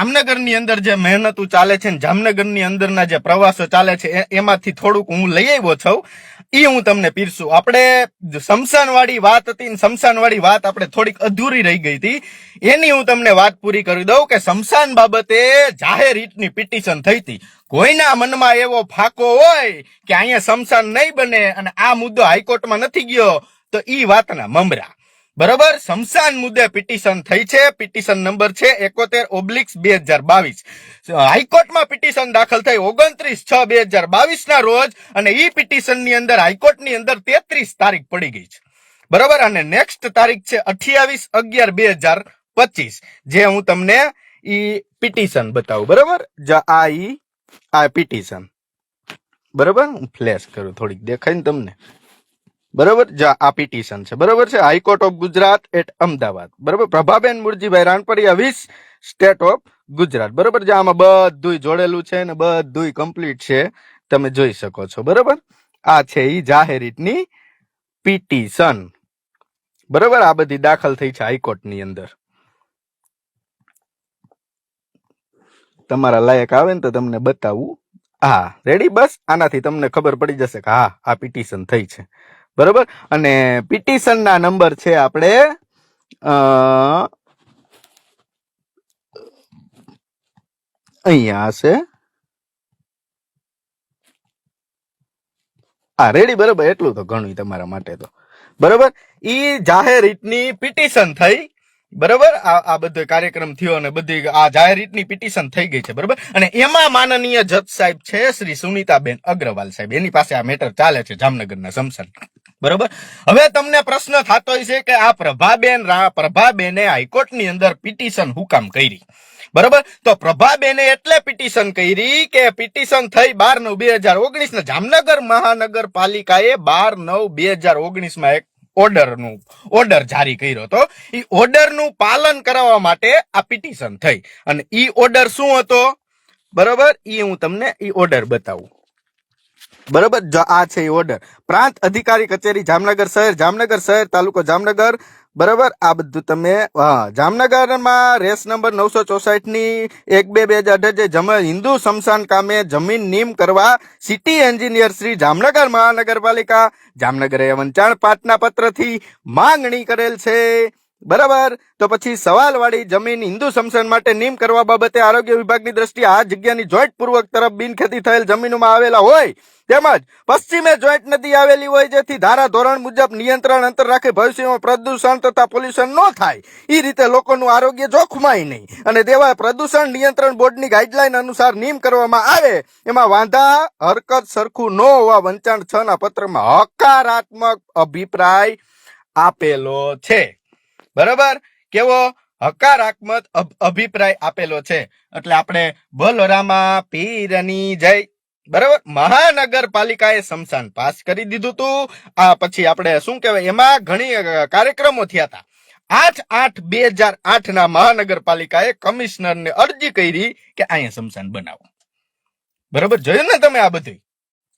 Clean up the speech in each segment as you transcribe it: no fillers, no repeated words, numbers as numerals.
જામનગરની અંદર જે મહેનતું ચાલે છે, જામનગરની અંદરના જે પ્રવાસો ચાલે છે એમાંથી થોડુંક હું લઈ આવ્યો છું, એ હું તમને પીરસું. આપણે શમશાનવાળી વાત હતી ને શમશાનવાળી વાત આપણે થોડીક અધૂરી રહી ગઈ હતી, એની હું તમને વાત પૂરી કરી દઉં કે શમશાન બાબતે જાહેર હિતની પિટિશન થઈ હતી. કોઈના મનમાં એવો ફાકો હોય કે અહીંયા શમશાન નહીં બને અને આ મુદ્દો હાઈકોર્ટમાં નથી ગયો તો ઈ વાતના મમરા. બરોબર, શમશાન મુદ્દે પિટિશન થઈ છે. પિટિશન નંબર છે 71/2022. હાઈકોર્ટમાં પિટિશન દાખલ થઈ 29/6/2022 ના રોજ, અને ઈ પિટિશન ની અંદર હાઈકોર્ટની અંદર 33 તારીખ પડી ગઈ છે. બરોબર, અને નેક્સ્ટ તારીખ છે 28/11/2025, જે હું તમને ઈ પિટિશન બતાવું. બરોબર, આ પિટિશન, બરોબર, હું ફ્લેશ કરું થોડીક દેખાય ને તમને. બરોબર, આ પિટિશન છે. બરોબર છે, high court of Gujarat at Ahmedabad. બરોબર, પ્રભાબેન મુરજીભાઈ રાણપરિયા 20 સ્ટેટ ઓફ ગુજરાત. બરોબર, આમાં બધું જોડેલું છે ને બધું કમ્પ્લીટ છે, તમે જોઈ શકો છો. બરોબર, આ છે ઈ જાહેર હિતની પિટિશન. બરોબર, આ બધી દાખલ થઈ છે હાઈકોર્ટ ની અંદર. તમારા લાયક આવે ને તો તમને બતાવું. હા, રેડી, બસ આનાથી તમને ખબર પડી જશે કે હા આ પિટિશન થઈ છે. બરોબર, અને પિટિશન ના નંબર છે આપણે અહીંયા હશે. હા, રેડી, બરોબર, એટલું તો ઘણું તમારા માટે તો. બરોબર, ઈ જાહેર હિતની પિટિશન થઈ. બરોબર, આ બધો કાર્યક્રમ થયો અને બધી આ જાહેર હિતની પિટિશન થઈ ગઈ છે. બરોબર, અને એમાં માનનીય જજ સાહેબ છે શ્રી સુનીતાબેન અગ્રવાલ સાહેબ, એની પાસે આ મેટર ચાલે છે જામનગરના શમશાન. બરોબર, હવે તમને પ્રશ્ન થતો છે કે આ પ્રભાબેને હાઈકોર્ટની અંદર પિટિશન હુકામ કરી. બરોબર, તો પ્રભાબેને એટલે પિટિશન કરી કે પિટિશન થઈ 12/9/2019 ને જામનગર મહાનગરપાલિકાએ 12/9/2019 માં એક ઓર્ડર જારી કર્યો હતો. ઈ ઓર્ડર નું પાલન કરાવવા માટે આ પિટિશન થઈ, અને ઈ ઓર્ડર શું હતો? બરોબર, ઈ હું તમને ઈ ઓર્ડર બતાવું. બરોબર, આ છે ઓર્ડર. પ્રાંત અધિકારી કચેરી જામનગર શહેર તાલુકો જામનગર. બરોબર, આ બધું તમે જામનગરમાં રેસ નંબર 964 ની 1/2/2018 હિન્દુ શમશાન કામે જમીન નીમ કરવા સિટી એન્જિનિયર શ્રી જામનગર મહાનગરપાલિકા જામનગરે વંચાણ 5 ના પત્રથી માંગણી કરેલ છે. બરાબર, તો પછી સવાલવાળી જમીન હિન્દુ શમશાન માટે નીમ કરવા બાબતે આરોગ્ય વિભાગની દ્રષ્ટિએ આ જગ્યાની જોઈન્ટ પૂર્વક તરફ બિનખેતી થયેલ જમીનોમાં આવેલા હોય તેમજ પશ્ચિમે જોઈન્ટ નદી આવેલી હોય, જેથી ધારા ધોરણ મુજબ નિયંત્રણ અંતર રાખી ભવિષ્યમાં પ્રદૂષણ તથા પોલ્યુશન ન થાય, એ રીતે લોકોનું આરોગ્ય જોખમાય નહીં, અને તેવા પ્રદૂષણ નિયંત્રણ બોર્ડની ગાઈડલાઈન અનુસાર નીમ કરવામાં આવે, એમાં વાંધા હરકત સરખું ન હોવા વંચાણ 6 ના પત્રમાં હકારાત્મક અભિપ્રાય આપેલો છે. બરાબર, કેવો હકારાત્મક અભિપ્રાય આપેલો છે. એટલે આપણે બોલો રામા પીરની જય. બરાબર, મહાનગરપાલિકાએ શમશાન પાસ કરી દીધું હતું. આ પછી આપણે શું કહેવાય, એમાં ઘણી કાર્યક્રમો થયા હતા. 8/8/2008 ના મહાનગરપાલિકાએ કમિશનરને અરજી કરી કે અહીંયા શમશાન બનાવો. બરાબર, જોયું ને તમે આ બધું?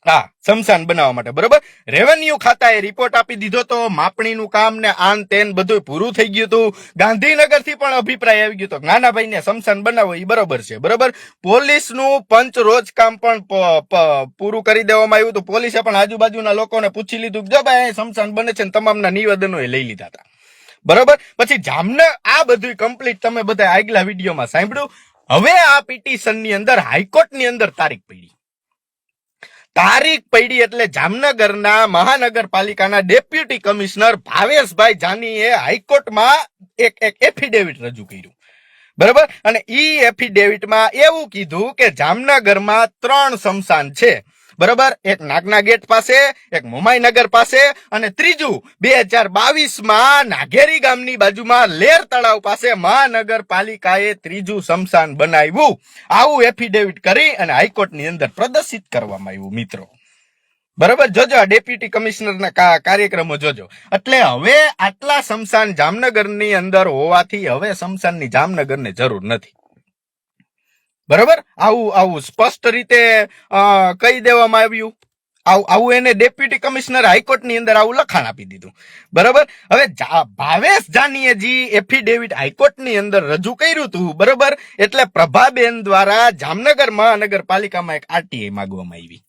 હા, શમશાન બનાવવા માટે. બરોબર, રેવન્યુ ખાતાએ રિપોર્ટ આપી દીધો તો, માપણીનું કામ ને આન તેન બધું પૂરું થઈ ગયું હતું. ગાંધીનગર થી પણ અભિપ્રાય આવી ગયો હતો, નાનાભાઈ ને શમશાન બનાવો એ બરોબર છે. બરોબર, પોલીસનું પંચ રોજ કામ પણ પૂરું કરી દેવામાં આવ્યું હતું. પોલીસે પણ આજુબાજુના લોકોને પૂછી લીધું જો ભાઈ શમશાન બને છે, તમામના નિવેદનો એ લઈ લીધા હતા. બરોબર, પછી આ બધું કમ્પ્લીટ તમે બધા આગલા વિડીયોમાં સાંભળ્યું. હવે આ પિટિશન ની અંદર હાઈકોર્ટ ની અંદર તારીખ પડી એટલે જામનગરના મહાનગરપાલિકાના ડેપ્યુટી કમિશનર ભાવેશભાઈ જાનીએ હાઈકોર્ટમાં એક એફિડેવિટ રજૂ કર્યું. બરાબર, અને ઈ એફિડેવિટમાં એવું કીધું કે જામનગરમાં 3 શમશાન છે. બરાબર, એક નાગના ગેટ પાસે, એક મોમાઈનગર પાસે, અને ત્રીજું 2022 માં નાગેરી ગામની બાજુમાં લેર તળાવ પાસે મહાનગરપાલિકાએ ત્રીજું શમશાન બનાવ્યું. આવું એફિડેવિટ કરી અને હાઈકોર્ટની અંદર પ્રદર્શિત કરવામાં આવ્યું. મિત્રો બરાબર, જોજો આ ડેપ્યુટી કમિશનરના કાર્યક્રમો જોજો. એટલે હવે આટલા શમશાન જામનગરની અંદર હોવાથી હવે શમશાનની જામનગરને જરૂર નથી. બરાબર, આવું સ્પષ્ટ રીતે કહી દેવામાં આવ્યું. આવું એને ડેપ્યુટી કમિશનર હાઈકોર્ટની અંદર આવું લખાણ આપી દીધું. બરોબર. હવે ભાવેશ જાનીએજી એફિડેવિટ હાઈકોર્ટની અંદર રજૂ કર્યું હતું. બરોબર. એટલે પ્રભાબેન દ્વારા જામનગર મહાનગરપાલિકામાં એક આરટીઆઈ માંગવામાં આવી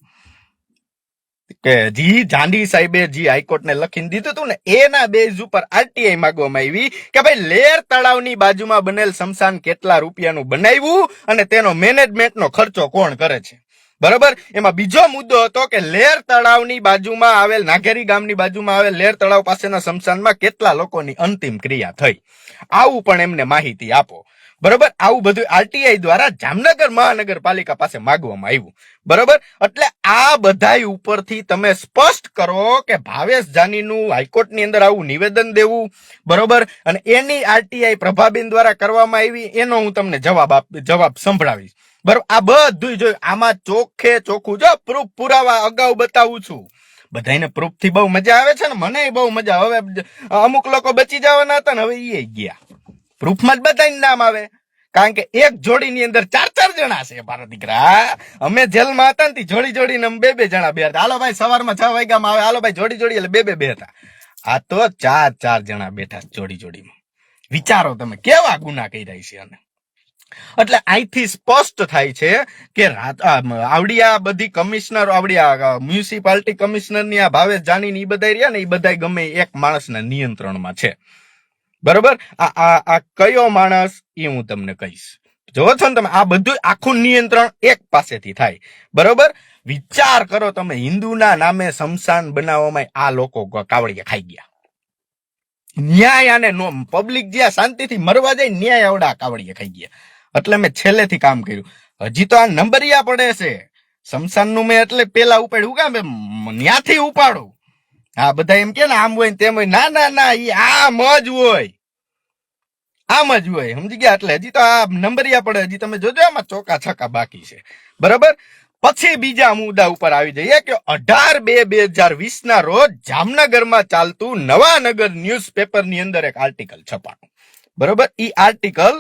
કે જી જાંડી સાહેબે જી હાઈકોર્ટને લખીને દીધું હતું ને એના બેઝ ઉપર આરટીઆઈ માંગવામાં આવી કે ભાઈ લેર તળાવની બાજુમાં બનેલ સ્મશાન કેટલા રૂપિયાનું બનાવ્યું અને તેનો મેનેજમેન્ટનો ખર્ચો કોણ કરે છે. બરોબર. એમાં બીજો મુદ્દો હતો કે લેર તળાવની બાજુમાં આવેલ નાઘેરી ગામની બાજુમાં આવેલ લેર તળાવ પાસેના સ્મશાનમાં કેટલા લોકોની અંતિમ ક્રિયા થઈ, આવું પણ એમને માહિતી આપો. બરોબર. આવું બધું આરટીઆઈ દ્વારા જામનગર મહાનગરપાલિકા પાસે માંગવામાં આવ્યું. બરોબર. એટલે આ બધા ઉપરથી તમે સ્પષ્ટ કરો કે ભાવેશ જાનીનું હાઈકોર્ટની અંદર આવું નિવેદન દેવું. બરોબર. અને એની આરટીઆઈ પ્રભાબેન દ્વારા કરવામાં આવી એનો હું તમને જવાબ સંભળાવીશ. બરોબર. આ બધું જોયું. આમાં ચોખ્ખું જો પ્રૂફ પુરાવા અગાઉ બતાવું છું. બધાને પ્રૂફ થી બહુ મજા આવે છે ને, મને બહુ મજા. હવે અમુક લોકો બચી જવાના હતા ને હવે એ ગયા. પ્રૂફમાં જ બધાને નામ આવે, કારણ કે એક જોડીની અંદર 4 જણા છે. મારા દીકરા અમે જેલમાં હતા ને જોડીને અમે 2 જણા બે હતા. હાલો ભાઈ સવારમાં 6 વાગ્યામાં આવે, હાલો ભાઈ જોડી એટલે બે હતા. આ તો 4 જણા બેઠા જોડીમાં. વિચારો તમે કેવા ગુના કર્યા છે. અને એટલે અહીંથી સ્પષ્ટ થાય છે કે આવડિયા બધી કમિશનર આવડિયા મ્યુનિસિપાલિટી કમિશનરની આ ભાવેશ જાની એ બધા રહ્યા ને એ બધા ગમે એક માણસના નિયંત્રણમાં છે. બરોબર. આ કયો માણસ એ હું તમને કહીશ. જો છો ને તમે આ બધું આખું નિયંત્રણ એક પાસેથી થાય. બરોબર. વિચાર કરો તમે, હિન્દુના નામે સ્મશાન બનાવવામાં આ લોકો કાવડિયા ખાઈ ગયા. ન્યાય અને પબ્લિક જ્યાં શાંતિથી મરવા જાય ન્યાય આવડા કાવડિયા ખાઈ ગયા. એટલે મેં છેલ્લેથી કામ કર્યું. હજી તો આ નંબરિયા પડે છે સ્મશાનનું. મેં એટલે પેલા ઉપાડ્યું કામ ન્યાથી ઉપાડું. હા બધા એમ કે ને આમ હોય ને તેમ હોય. ના એ આમ જ હોય, આમ જ હોય. સમજી ગયા. એટલે હજી તો આ નંબરિયા પડે. હજી તમે જોજો આમાં ચોકા છકા બાકી છે. બરાબર. પછી બીજા મુદ્દા ઉપર આવી જઈએ કે 18/2/2020 ના રોજ જામનગરમાં ચાલતું નવાનગર ન્યૂઝપેપર ની અંદર એક આર્ટિકલ છપાણું. બરોબર. ઈ આર્ટિકલ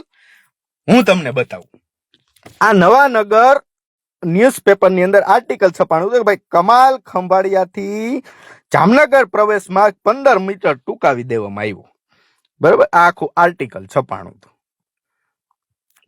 હું તમને બતાવું. આ નવાનગર ન્યૂઝપેપર ની અંદર આર્ટિકલ છપાણું કે ભાઈ કમાલ ખંભાળિયાથી જામનગર પ્રવેશમાં 15 મીટર ટૂંકાવી દેવામાં આવ્યું. બરોબર. આ આખું આર્ટિકલ છપાણું.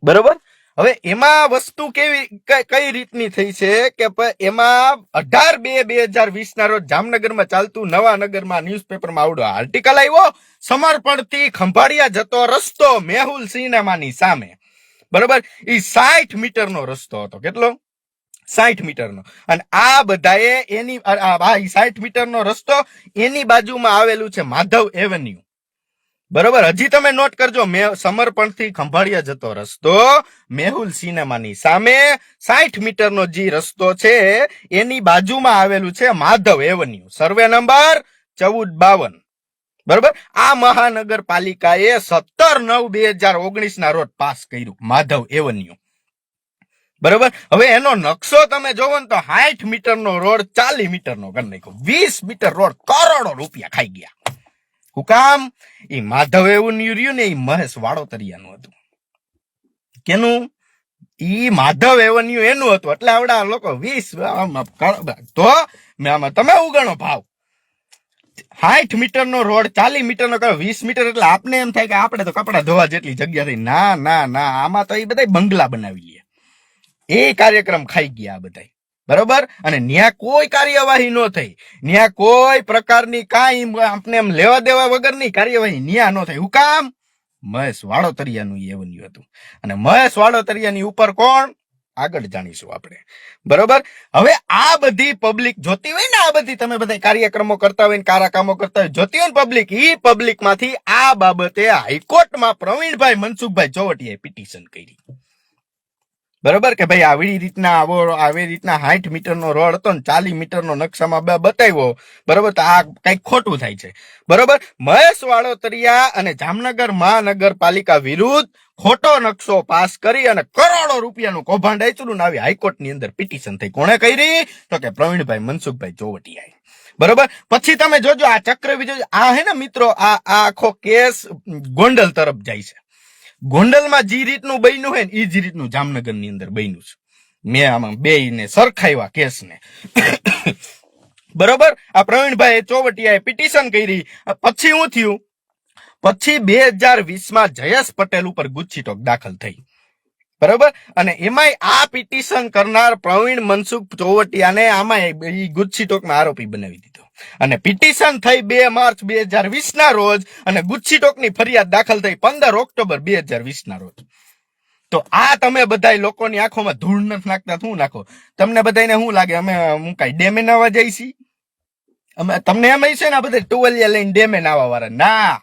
બરોબર. હવે એમાં વસ્તુ કઈ રીતની થઈ છે કે એમાં 18/2/2020 ના રોજ જામનગરમાં ચાલતું નવાનગરમાં ન્યૂઝપેપરમાં આવડો આર્ટિકલ આવ્યો. સમર્પણથી ખંભાળિયા જતો રસ્તો મેહુલ સિનેમાની સામે. બરોબર. એ 60 મીટરનો રસ્તો હતો. કેટલો? 60 મીટરનો. અને આ બધાએ એની 60 મીટરનો રસ્તો એની બાજુમાં આવેલું છે માધવ એવન્યુ. બરોબર. હજી તમે નોટ કરજો, સમર્પણથી ખંભાળિયા જતો રસ્તો મેહુલ સિનેમાની સામે 60 મીટરનો જે રસ્તો છે એની બાજુમાં આવેલું છે માધવ એવન્યુ. Survey number 1452. બરોબર. આ મહાનગરપાલિકાએ 17/9/2019 ના રોજ પાસ કર્યું માધવ એવન્યુ. બરોબર. હવે એનો નકશો તમે જોવો ને તો 60 મીટરનો રોડ 40 મીટરનો કરી નાખ્યો. 20 મીટર રોડ કરોડો રૂપિયા ખાઈ ગયા. હું કામ? એ માધવ એવન્યુ રહ્યું ને એ મહેશ વાડોતરિયાનું હતું. કેનું? ઈ માધવ એવન્યુ એનું હતું. એટલે આવડા લોકો 20 તો તમે ઉગણો ભાવ. 60 મીટરનો રોડ 40 મીટરનો 20 મીટર એટલે આપને એમ થાય કે આપણે તો કપડા ધોવા જેટલી જગ્યા થઈ. ના આમાં તો એ બધા બંગલા બનાવી લે. એ કાર્યક્રમ ખાઈ ગયા બધા. બરોબર. અને ન્યા કોઈ કાર્યવાહી ન થઈ. ન્યા કોઈ પ્રકારની કાંઈ આપણે એમ લેવા દેવા વગરની કાર્યવાહી ન્યા ન થઈ. હું કામ? મહેશ વાડોતરિયાનું એવન્યુ હતું. અને મહેશ વાડોતરિયાની ઉપર કોણ? આગળ જાણીશું આપણે. બરોબર. હવે આ બધી પબ્લિક જોતી હોય ને, આ બધી તમે બધા કાર્યક્રમો કરતા હોય ને કારા કામો કરતા હોય જોતી હોય ને પબ્લિક, ઈ પબ્લિક માંથી આ બાબતે હાઈકોર્ટમાં પ્રવીણભાઈ મનસુખભાઈ ચોવટીયાએ પિટિશન કરી. બરોબર. કે ભાઈ આવી રીતના 60 મીટરનો રોડ હતો ને 40 મીટરનો નકશામાં બતાવ્યો. બરોબર. તો આ કઈક ખોટું થાય છે. બરોબર. મહેશ વાડોતરિયા અને જામનગર મહાનગરપાલિકા વિરુદ્ધ ખોટો નકશો પાસ કરી અને કરોડો રૂપિયાનું કૌભાંડ આચર્યું. આવી હાઈકોર્ટની અંદર પિટિશન થઈ. કોણે કરી? તો કે પ્રવીણભાઈ મનસુખભાઈ ચોવટીયાએ. બરોબર. પછી તમે જોજો આ ચક્રવ્યૂહ આ હે ને મિત્રો, આ આખો કેસ ગોંડલ તરફ જાય છે. ગોંડલમાં જે રીતનું બન્યું હોય ને એ જ રીતનું જામનગરની અંદર બન્યું છે. મેં આમાં બે ને સરખાવ્યા કેસને. બરોબર. આ પ્રવીણભાઈ ચોવટિયાએ પિટિશન કરી. પછી શું થયું? પછી 2020માં જયેશ પટેલ ઉપર ગુજસીટોક દાખલ થઈ. બરોબર. અને એમાંય આ પિટિશન કરનાર પ્રવીણ મનસુખ ચોવટિયાને આમાં ગુજસીટોકમાં આરોપી બનાવી દીધો. અને પિટિશન થઈ 2 માર્ચ 2020ના રોજ અને ગુજસીટોકની ફરિયાદ દાખલ થઈ 15 ઓક્ટોબર 2020ના રોજ. તો આ તમે બધા લોકોની આંખોમાં ધૂળ નથી નાખતા? શું નાખો? તમને બધાને શું લાગે અમે હું કઈ ડેમે નાવા જઈ છી? અમે તમને એમ છે ને આ બધા ટુવેલિયા લઈને ડેમે નાવા વાળા? ના,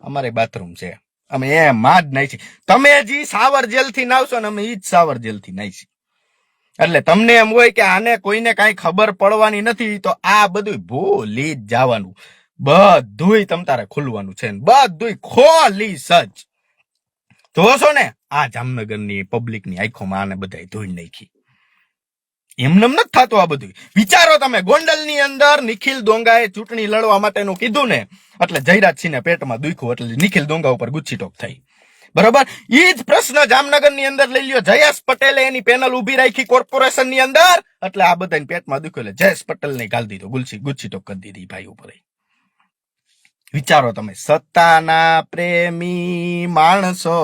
અમારે બાથરૂમ છે, અમે એમાં જ નાઈ છીએ. તમે હજી સાવર જેલ થી નાવશો ને અમે ઈ જ સાવર જેલ થી નાઈ છીએ. એટલે તમને એમ હોય કે આને કોઈને કઈ ખબર પડવાની નથી, તો આ બધું ભૂલી જ જવાનું. બધુંય તમ તારે ખુલવાનું છે, બધુંય ખોલી સજ. જોશો ને આ જામનગરની પબ્લિકની આંખોમાં આને બધા ધોઈ નાખી. એમનેમ નથી થતું આ બધું. વિચારો તમે, ગોંડલની અંદર નિખિલ દોંગાએ ચૂંટણી લડવા માટેનું કીધું ને, એટલે જયરાજસિંહને પેટમાં દુખ્યું, એટલે નિખિલ દોંગા ઉપર ગુજસીટોક થઈ. બરોબર. ઈ જ પ્રશ્ન જામનગરની અંદર લઈ લ્યો. જયેશ પટેલે એની પેનલ ઉભી રાખી કોર્પોરેશનની અંદર, એટલે આ બધાને પેટમાં દુખ્યું, એટલે જયેશ પટેલને ગાલ દીધો, ગુજસીટોક કરી દીધી ભાઈ ઉપર. વિચારો તમે, સત્તાના પ્રેમી માણસો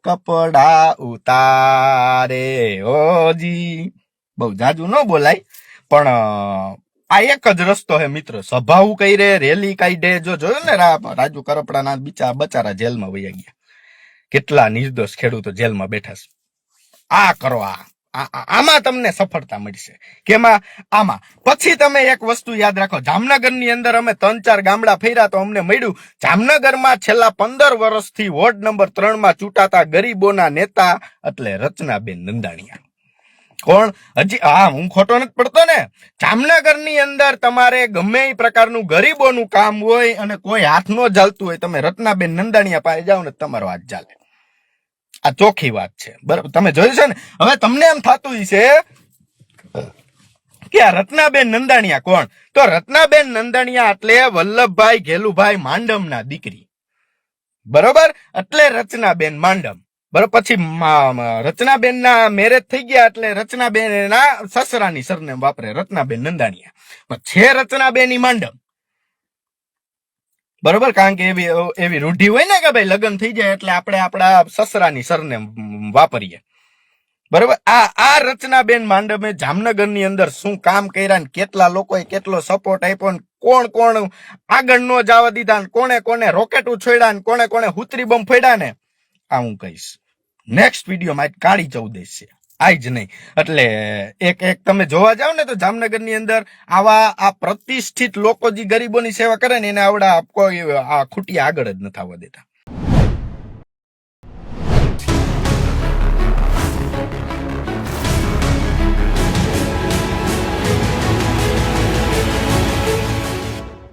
કપડા ઉતારે ઓજી. બહુ જાજુ ન બોલાય, પણ આ એક જ રસ્તો હે મિત્ર. સભાઓ કઈ રે, રેલી કાઢે. જોયું ને રાજુ કરપડાના બચારા જેલમાં વયા ગયા. કેટલા નિર્દોષ ખેડૂતો જેલમાં બેઠા છે. આ કરો, આમાં તમને સફળતા મળશે. કેમાં? આમાં. પછી તમે એક વસ્તુ યાદ રાખો, જામનગરની અંદર અમે 3-4 ગામડા ફેર્યા તો અમને મળ્યું, જામનગરમાં છેલ્લા 15 વર્ષથી વોર્ડ નંબર 3માં ચૂંટાતા ગરીબોના નેતા એટલે રચનાબેન નંદાણીયા. કોણ? હજી હું ખોટો નથી પડતો ને? જામનગરની અંદર તમારે ગમે એ પ્રકારનું ગરીબોનું કામ હોય અને કોઈ હાથ ન ચાલતું હોય, તમે રત્નાબેન નંદાણીયા પાસે જાઓ ને તમારો હાથ ચાલે. આ ચોખ્ખી વાત છે. બરાબર, તમે જોયું છે ને? હવે તમને એમ થતું છે કે આ રત્નાબેન નંદાણીયા કોણ? તો રત્નાબેન નંદાણીયા એટલે વલ્લભભાઈ ઘેલુભાઈ માંડમના દીકરી. બરોબર, એટલે રચનાબેન માંડમ. બરોબર. પછી રચનાબેન ના મેરેજ થઈ ગયા એટલે રચનાબેન ના સસરાની સરનેમ વાપરે, રત્નાબેન નંદાણીયા. પણ છે રચનાબેન માંડમ. બરોબર, કારણ કે એવી રૂઢી હોય ને કે ભાઈ લગ્ન થઈ જાય એટલે આપણે આપણા સસરાની સરનેમ વાપરીએ. બરોબર. આ રચનાબેન માંડમે જામનગરની અંદર શું કામ કર્યા ને કેટલા લોકોએ કેટલો સપોર્ટ આપ્યો ને કોણ કોણ આગળ નો જવા દીધા ને કોને કોને રોકેટ ઉછોડ્યા ને કોને કોને હુતરી બમ ફોડ્યા ને, આ હું કહીશ નેક્સ્ટ વિડીયોમાં. કાળી ચૌદશ છે, આઈ જ નહીં. એટલે એક તમે જોવા જાવ ને તો જામનગરની અંદર આ પ્રતિષ્ઠિત લોકો જે ગરીબોની સેવા કરે ને એને આવડા કોઈ આ ખૂટિયા આગળ જ નથી આવવા દેતા.